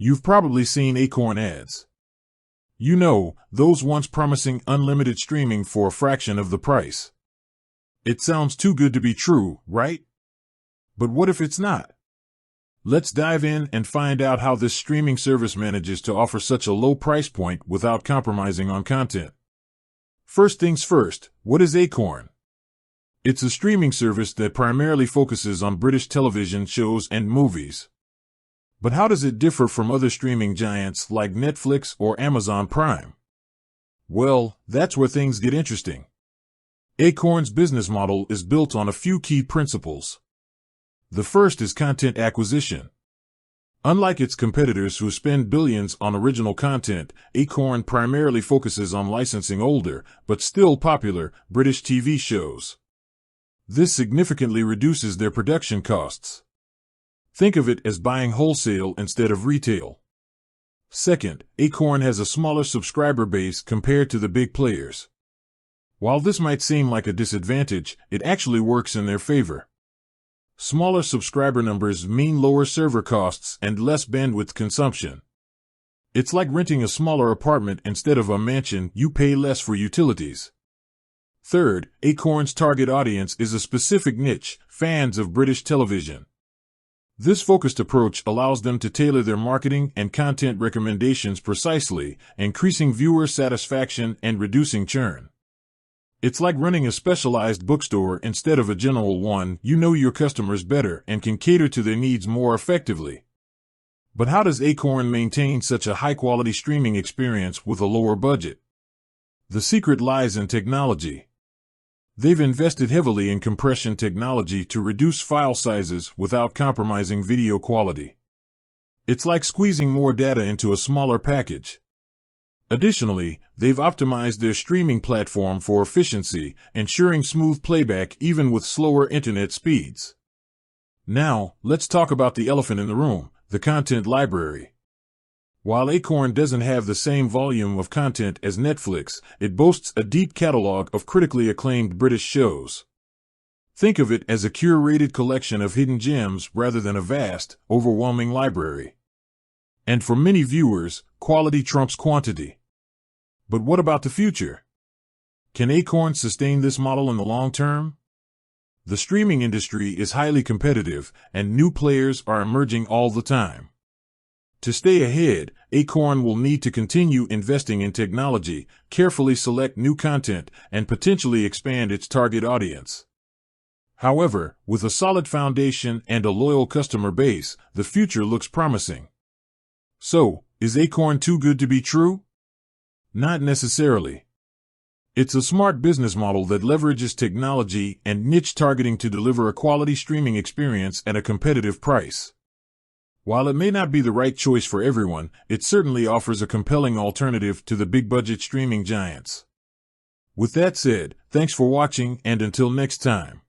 You've probably seen acorn ads. You know, those once promising unlimited streaming for a fraction of the price. It sounds too good to be true, right? But what if it's not? Let's dive in and find out how this streaming service manages to offer such a low price point without compromising on content. First things first, what is Acorn? It's a streaming service that primarily focuses on British television shows and movies. But how does it differ from other streaming giants like Netflix or Amazon Prime? Well, that's where things get interesting. Acorn's business model is built on a few key principles. The first is content acquisition. Unlike its competitors who spend billions on original content, Acorn primarily focuses on licensing older, but still popular, British TV shows. This significantly reduces their production costs. Think of it as buying wholesale instead of retail. Second, Acorn has a smaller subscriber base compared to the big players. While this might seem like a disadvantage, it actually works in their favor. Smaller subscriber numbers mean lower server costs and less bandwidth consumption. It's like renting a smaller apartment instead of a mansion. You pay less for utilities. Third, Acorn's target audience is a specific niche, fans of British television. This focused approach allows them to tailor their marketing and content recommendations precisely, increasing viewer satisfaction and reducing churn. It's like running a specialized bookstore instead of a general one. You know your customers better and can cater to their needs more effectively. But how does Acorn maintain such a high-quality streaming experience with a lower budget? The secret lies in technology. They've invested heavily in compression technology to reduce file sizes without compromising video quality. It's like squeezing more data into a smaller package. Additionally, they've optimized their streaming platform for efficiency, ensuring smooth playback even with slower internet speeds. Now, let's talk about the elephant in the room, the content library. While Acorn doesn't have the same volume of content as Netflix, it boasts a deep catalog of critically acclaimed British shows. Think of it as a curated collection of hidden gems rather than a vast, overwhelming library. And for many viewers, quality trumps quantity. But what about the future? Can Acorn sustain this model in the long term? The streaming industry is highly competitive, and new players are emerging all the time. To stay ahead, Acorn will need to continue investing in technology, carefully select new content, and potentially expand its target audience. However, with a solid foundation and a loyal customer base, the future looks promising. So, is Acorn too good to be true? Not necessarily. It's a smart business model that leverages technology and niche targeting to deliver a quality streaming experience at a competitive price. While it may not be the right choice for everyone, it certainly offers a compelling alternative to the big-budget streaming giants. With that said, thanks for watching, and until next time.